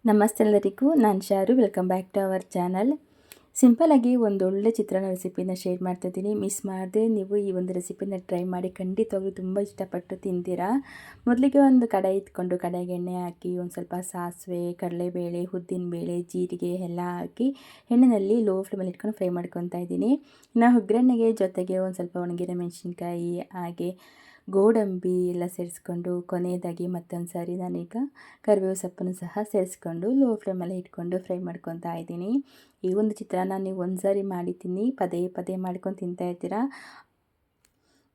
ನಮಸ್ತೆ ಎಲ್ಲರಿಗೂ, ನಾನು Sharu. Welcome back to our channel. ಸಿಂಪಲಾಗಿ ಒಂದೊಳ್ಳೆ ಚಿತ್ರಾನ್ನ ರೆಸಿಪಿನ ಶೇರ್ ಮಾಡ್ತಾಯಿದ್ದೀನಿ. ಮಿಸ್ ಮಾಡದೆ ನೀವು ಈ ಒಂದು ರೆಸಿಪಿನ ಟ್ರೈ ಮಾಡಿ, ಖಂಡಿತವಾಗ್ಲೂ ತುಂಬ ಇಷ್ಟಪಟ್ಟು ತಿಂತೀರಾ. ಮೊದಲಿಗೆ ಒಂದು ಕಡಾಯಿ ಇಟ್ಕೊಂಡು ಕಡಾಯಿಗೆ ಎಣ್ಣೆ ಹಾಕಿ ಒಂದು ಸ್ವಲ್ಪ ಸಾಸಿವೆ, ಕಡಲೆಬೇಳೆ, ಉದ್ದಿನಬೇಳೆ, ಜೀರಿಗೆ ಎಲ್ಲ ಹಾಕಿ ಎಣ್ಣೆಯಲ್ಲಿ ಲೋ ಫ್ಲೇಮಲ್ಲಿ ಇಟ್ಕೊಂಡು ಫ್ರೈ ಮಾಡ್ಕೊತಾ ಇದ್ದೀನಿ. ಇನ್ನು ಒಗ್ಗರಣೆಗೆ ಜೊತೆಗೆ ಒಂದು ಸ್ವಲ್ಪ ಒಣಗಿದ ಮೆಣಸಿನ್ಕಾಯಿ ಹಾಗೆ ಗೋಡಂಬಿ ಎಲ್ಲ ಸೇರಿಸ್ಕೊಂಡು ಕೊನೆಯದಾಗಿ ಮತ್ತೊಂದು ಸಾರಿ ನಾನೀಗ ಕರಿಬೇವು ಸೊಪ್ಪನ್ನು ಸಹ ಸೇರಿಸ್ಕೊಂಡು ಲೋ ಫ್ಲೇಮಲ್ಲಿ ಇಟ್ಕೊಂಡು ಫ್ರೈ ಮಾಡ್ಕೊತಾ ಇದ್ದೀನಿ. ಈ ಒಂದು ಚಿತ್ರಾನ್ನ ನೀವು ಒಂದು ಸಾರಿ ಮಾಡಿ ತಿನ್ನಿ, ಪದೇ ಪದೇ ಮಾಡ್ಕೊಂಡು ತಿಂತಾ ಇರ್ತೀರಾ.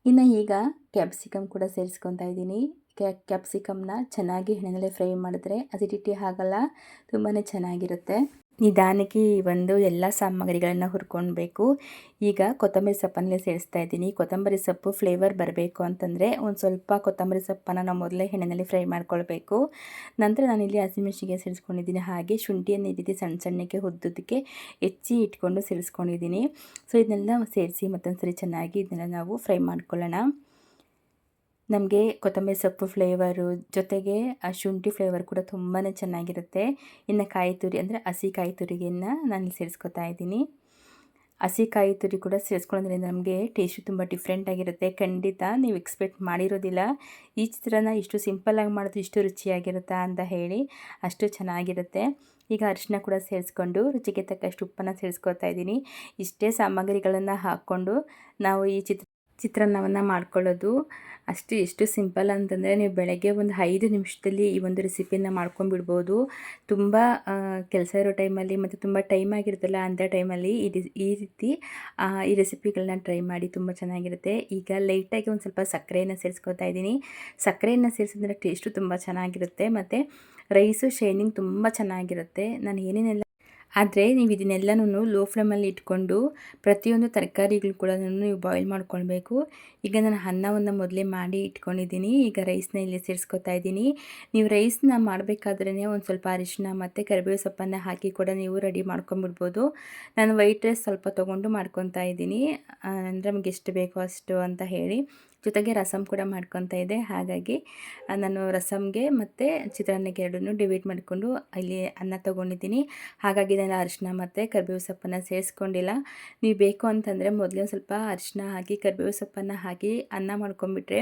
ಇನ್ನು ಈಗ ಕ್ಯಾಪ್ಸಿಕಮ್ ಕೂಡ ಸೇರಿಸ್ಕೊತಾ ಇದ್ದೀನಿ. ಕ್ಯಾಪ್ಸಿಕಮ್ನ ಚೆನ್ನಾಗಿ ಎಣ್ಣೆಯಲ್ಲೇ ಫ್ರೈ ಮಾಡಿದ್ರೆ ಅಸಿಡಿಟಿ ಆಗಲ್ಲ, ತುಂಬಾ ಚೆನ್ನಾಗಿರುತ್ತೆ. ನಿಧಾನಕ್ಕೆ ಒಂದು ಎಲ್ಲ ಸಾಮಗ್ರಿಗಳನ್ನು ಹುರ್ಕೊಳ್ಬೇಕು. ಈಗ ಕೊತ್ತಂಬರಿ ಸೊಪ್ಪನ್ನೇ ಸೇರಿಸ್ತಾ ಇದ್ದೀನಿ. ಕೊತ್ತಂಬರಿ ಸೊಪ್ಪು ಫ್ಲೇವರ್ ಬರಬೇಕು ಅಂತಂದರೆ ಒಂದು ಸ್ವಲ್ಪ ಕೊತ್ತಂಬರಿ ಸೊಪ್ಪನ್ನು ನಾವು ಮೊದಲೇ ಎಣ್ಣೆಯಲ್ಲಿ ಫ್ರೈ ಮಾಡ್ಕೊಳ್ಬೇಕು. ನಂತರ ನಾನಿಲ್ಲಿ ಹಸಿಮೆಣಸಿಗೆ ಸೇರಿಸ್ಕೊಂಡಿದ್ದೀನಿ. ಹಾಗೆ ಶುಂಠಿಯನ್ನು ಈ ರೀತಿ ಸಣ್ಣ ಸಣ್ಣಕ್ಕೆ ಉದ್ದಕ್ಕೆ ಹೆಚ್ಚಿ ಇಟ್ಕೊಂಡು ಸೇರಿಸ್ಕೊಂಡಿದ್ದೀನಿ. ಸೊ ಇದನ್ನೆಲ್ಲ ಸೇರಿಸಿ ಮತ್ತೊಂದು ಸರಿ ಚೆನ್ನಾಗಿ ಇದನ್ನೆಲ್ಲ ನಾವು ಫ್ರೈ ಮಾಡ್ಕೊಳ್ಳೋಣ. ನಮಗೆ ಕೊತ್ತಂಬರಿ ಸೊಪ್ಪು ಫ್ಲೇವರು ಜೊತೆಗೆ ಆ ಶುಂಠಿ ಫ್ಲೇವರ್ ಕೂಡ ತುಂಬಾ ಚೆನ್ನಾಗಿರುತ್ತೆ. ಇನ್ನು ಕಾಯಿ ತುರಿ ಅಂದರೆ ಹಸಿ ಕಾಯಿ ತುರಿಯನ್ನು ನಾನು ಸೇರಿಸ್ಕೊತಾ ಇದ್ದೀನಿ. ಹಸಿ ಕಾಯಿ ತುರಿ ಕೂಡ ಸೇರಿಸ್ಕೊಳ್ಳೋದ್ರಿಂದ ನಮಗೆ ಟೇಸ್ಟು ತುಂಬ ಡಿಫ್ರೆಂಟಾಗಿರುತ್ತೆ. ಖಂಡಿತ ನೀವು ಎಕ್ಸ್ಪೆಕ್ಟ್ ಮಾಡಿರೋದಿಲ್ಲ, ಈ ಚಿತ್ರಾನ್ನ ಇಷ್ಟು ಸಿಂಪಲ್ಲಾಗಿ ಮಾಡೋದು ಇಷ್ಟು ರುಚಿಯಾಗಿರುತ್ತಾ ಅಂತ ಹೇಳಿ. ಅಷ್ಟು ಚೆನ್ನಾಗಿರುತ್ತೆ. ಈಗ ಅರಿಶಿನ ಕೂಡ ಸೇರಿಸ್ಕೊಂಡು ರುಚಿಗೆ ತಕ್ಕಷ್ಟು ಉಪ್ಪನ್ನು ಸೇರಿಸ್ಕೊತಾ ಇದ್ದೀನಿ. ಇಷ್ಟೇ ಸಾಮಗ್ರಿಗಳನ್ನು ಹಾಕ್ಕೊಂಡು ನಾವು ಈ ಚಿತ್ರಾನ್ನವನ್ನು ಮಾಡ್ಕೊಳ್ಳೋದು. ಎಷ್ಟು ಸಿಂಪಲ್ ಅಂತಂದರೆ ನೀವು ಬೆಳಗ್ಗೆ ಒಂದು 5 ನಿಮಿಷದಲ್ಲಿ ಈ ಒಂದು ರೆಸಿಪಿನ ಮಾಡ್ಕೊಂಡ್ಬಿಡ್ಬೋದು. ತುಂಬ ಕೆಲಸ ಇರೋ ಟೈಮಲ್ಲಿ ಮತ್ತು ತುಂಬ ಟೈಮ್ ಆಗಿರುತ್ತಲ್ಲ, ಅಂಥ ಟೈಮಲ್ಲಿ ಈ ರೀತಿ ಈ ರೆಸಿಪಿಗಳನ್ನ ಟ್ರೈ ಮಾಡಿ, ತುಂಬ ಚೆನ್ನಾಗಿರುತ್ತೆ. ಈಗ ಲೈಟಾಗಿ ಒಂದು ಸ್ವಲ್ಪ ಸಕ್ಕರೆಯನ್ನು ಸೇರಿಸ್ಕೊತಾ ಇದ್ದೀನಿ. ಸಕ್ಕರೆಯನ್ನು ಸೇರಿಸಿದ್ರೆ ಟೇಸ್ಟು ತುಂಬ ಚೆನ್ನಾಗಿರುತ್ತೆ ಮತ್ತು ರೈಸು ಶೈನಿಂಗ್ ತುಂಬ ಚೆನ್ನಾಗಿರುತ್ತೆ. ನಾನು ಏನೇನೆಲ್ಲ ಆದರೆ ನೀವು ಇದನ್ನೆಲ್ಲನೂ ಲೋ ಫ್ಲೇಮಲ್ಲಿ ಇಟ್ಕೊಂಡು ಪ್ರತಿಯೊಂದು ತರಕಾರಿಗಳು ಕೂಡ ನೀವು ಬಾಯ್ಲ್ ಮಾಡ್ಕೊಳ್ಬೇಕು. ಈಗ ನಾನು ಅನ್ನವನ್ನು ಮೊದಲೇ ಮಾಡಿ ಇಟ್ಕೊಂಡಿದ್ದೀನಿ. ಈಗ ರೈಸ್ನ ಇಲ್ಲಿ ಸೇರಿಸ್ಕೊತಾ ಇದ್ದೀನಿ. ನೀವು ರೈಸ್ನ ಮಾಡಬೇಕಾದ್ರೇ ಒಂದು ಸ್ವಲ್ಪ ಅರಿಶಿನ ಮತ್ತು ಕರಿಬೇವು ಸೊಪ್ಪನ್ನು ಹಾಕಿ ಕೂಡ ನೀವು ರೆಡಿ ಮಾಡ್ಕೊಂಬಿಡ್ಬೋದು. ನಾನು ವೈಟ್ ರೈಸ್ ಸ್ವಲ್ಪ ತೊಗೊಂಡು ಮಾಡ್ಕೊತಾ ಇದ್ದೀನಿ, ಅಂದರೆ ನಮಗೆ ಎಷ್ಟು ಬೇಕೋ ಅಷ್ಟು ಅಂತ ಹೇಳಿ. ಜೊತೆಗೆ ರಸಮ್ ಕೂಡ ಮಾಡ್ಕೊತಾ ಇದ್ದೆ. ಹಾಗಾಗಿ ನಾನು ರಸಮ್ಗೆ ಮತ್ತು ಚಿತ್ರಾನ್ನಕ್ಕೆ ಎರಡನ್ನೂ ಡಿವೈಡ್ ಮಾಡಿಕೊಂಡು ಇಲ್ಲಿ ಅನ್ನ ತೊಗೊಂಡಿದ್ದೀನಿ. ಹಾಗಾಗಿ ನಾನು ಅರಿಶಿನ ಮತ್ತು ಕರಿಬೇವು ಸೊಪ್ಪನ್ನು ಸೇರಿಸ್ಕೊಂಡಿಲ್ಲ. ನೀವು ಬೇಕು ಅಂತಂದರೆ ಮೊದಲೇ ಒಂದು ಸ್ವಲ್ಪ ಅರಿಶಿನ ಹಾಕಿ ಕರಿಬೇವು ಸೊಪ್ಪನ್ನು ಹಾಕಿ ಅನ್ನ ಮಾಡ್ಕೊಂಬಿಟ್ರೆ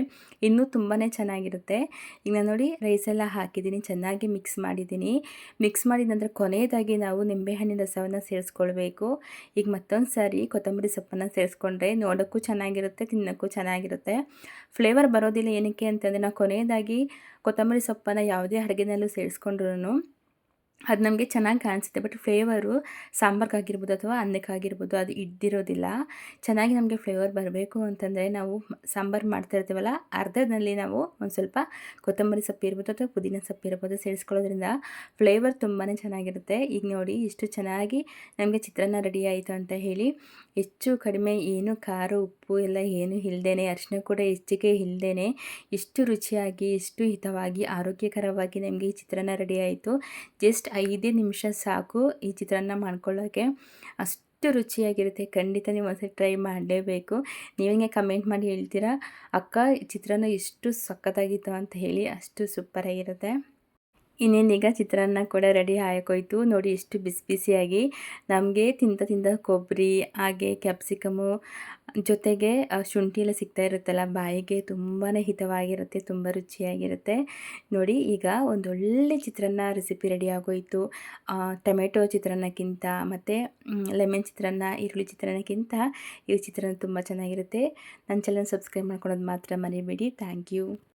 ಇನ್ನೂ ತುಂಬಾ ಚೆನ್ನಾಗಿರುತ್ತೆ. ಈಗ ನಾನು ನೋಡಿ ರೈಸೆಲ್ಲ ಹಾಕಿದ್ದೀನಿ, ಚೆನ್ನಾಗಿ ಮಿಕ್ಸ್ ಮಾಡಿದ್ದೀನಿ. ಮಿಕ್ಸ್ ಮಾಡಿದ ನಂತರ ಕೊನೆಯದಾಗಿ ನಾವು ನಿಂಬೆಹಣ್ಣಿನ ರಸವನ್ನು ಸೇರಿಸ್ಕೊಳ್ಬೇಕು. ಈಗ ಮತ್ತೊಂದು ಸಾರಿ ಕೊತ್ತಂಬರಿ ಸೊಪ್ಪನ್ನು ಸೇರಿಸ್ಕೊಂಡ್ರೆ ನೋಡೋಕ್ಕೂ ಚೆನ್ನಾಗಿರುತ್ತೆ, ತಿನ್ನೋಕ್ಕೂ ಚೆನ್ನಾಗಿರುತ್ತೆ. ಫ್ಲೇವರ್ ಬರೋದಿಲ್ಲ. ಏನಕ್ಕೆ ಅಂತಂದರೆ ನಾವು ಕೊನೆಯದಾಗಿ ಕೊತ್ತಂಬರಿ ಸೊಪ್ಪನ್ನು ಯಾವುದೇ ಅಡುಗೆನಲ್ಲೂ ಸೇರಿಸ್ಕೊಂಡ್ರೂ ಅದು ನಮಗೆ ಚೆನ್ನಾಗಿ ಕಾಣಿಸುತ್ತೆ. ಬಟ್ ಫ್ಲೇವರು ಸಾಂಬಾರ್ಗಾಗಿರ್ಬೋದು ಅಥವಾ ಅನ್ನಕ್ಕಾಗಿರ್ಬೋದು ಅದು ಇದ್ದಿರೋದಿಲ್ಲ. ಚೆನ್ನಾಗಿ ನಮಗೆ ಫ್ಲೇವರ್ ಬರಬೇಕು ಅಂತಂದರೆ ನಾವು ಸಾಂಬಾರು ಮಾಡ್ತಾ ಇರ್ತೀವಲ್ಲ, ಅರ್ಧದಲ್ಲಿ ನಾವು ಒಂದು ಸ್ವಲ್ಪ ಕೊತ್ತಂಬರಿ ಸೊಪ್ಪು ಇರ್ಬೋದು ಅಥವಾ ಪುದೀನ ಸೊಪ್ಪು ಇರ್ಬೋದು ಸೇರಿಸ್ಕೊಳ್ಳೋದ್ರಿಂದ ಫ್ಲೇವರ್ ತುಂಬಾ ಚೆನ್ನಾಗಿರುತ್ತೆ. ಈಗ ನೋಡಿ ಇಷ್ಟು ಚೆನ್ನಾಗಿ ನಮಗೆ ಚಿತ್ರಾನ್ನ ರೆಡಿ ಆಯಿತು ಅಂತ ಹೇಳಿ. ಹೆಚ್ಚು ಕಡಿಮೆ ಏನು ಖಾರ ಉಪ್ಪು ಎಲ್ಲ ಏನು ಇಲ್ಲದೇ, ಅರಿಶಿನ ಕೂಡ ಹೆಚ್ಚಿಗೆ ಇಲ್ಲದೇ ಇಷ್ಟು ರುಚಿಯಾಗಿ ಇಷ್ಟು ಹಿತವಾಗಿ ಆರೋಗ್ಯಕರವಾಗಿ ನಮಗೆ ಈ ಚಿತ್ರಾನ್ನ ರೆಡಿ ಆಯಿತು. ಜಸ್ಟ್ 5 ನಿಮಿಷ ಸಾಕು ಈ ಚಿತ್ರಾನ್ನ ಮಾಡ್ಕೊಳ್ಳೋಕ್ಕೆ. ಅಷ್ಟು ರುಚಿಯಾಗಿರುತ್ತೆ. ಖಂಡಿತ ನೀವು ಒಂದ್ಸರಿ ಟ್ರೈ ಮಾಡಲೇಬೇಕು. ನೀವೇ ಕಮೆಂಟ್ ಮಾಡಿ ಹೇಳ್ತೀರಾ, ಅಕ್ಕ ಚಿತ್ರಾನ್ನ ಎಷ್ಟು ಸಖತ್ತಾಗಿತ್ತು ಅಂತ ಹೇಳಿ. ಅಷ್ಟು ಸೂಪರಾಗಿರುತ್ತೆ. ಇನ್ನೇನೀಗ ಚಿತ್ರಾನ್ನ ಕೂಡ ರೆಡಿ ಆಗೋಯ್ತು. ನೋಡಿ ಎಷ್ಟು ಬಿಸಿ ಬಿಸಿಯಾಗಿ. ನಮಗೆ ತಿಂತ ಕೊಬ್ಬರಿ ಹಾಗೆ ಕ್ಯಾಪ್ಸಿಕಮು ಜೊತೆಗೆ ಶುಂಠಿ ಎಲ್ಲ ಸಿಗ್ತಾ ಇರುತ್ತಲ್ಲ, ಬಾಯಿಗೆ ತುಂಬಾ ಹಿತವಾಗಿರುತ್ತೆ, ತುಂಬ ರುಚಿಯಾಗಿರುತ್ತೆ. ನೋಡಿ ಈಗ ಒಂದೊಳ್ಳೆ ಚಿತ್ರಾನ್ನ ರೆಸಿಪಿ ರೆಡಿ ಆಗೋಯಿತು. ಟೊಮೆಟೊ ಚಿತ್ರಾನ್ನಕ್ಕಿಂತ ಮತ್ತು ಲೆಮನ್ ಚಿತ್ರಾನ್ನ, ಈರುಳ್ಳಿ ಚಿತ್ರಾನ್ನಕ್ಕಿಂತ ಈ ಚಿತ್ರಾನ್ನ ತುಂಬ ಚೆನ್ನಾಗಿರುತ್ತೆ. ನನ್ನ ಚಾನಲ್ ಸಬ್ಸ್ಕ್ರೈಬ್ ಮಾಡ್ಕೊಳ್ಳೋದು ಮಾತ್ರ ಮರಿಬೇಡಿ. Thank you.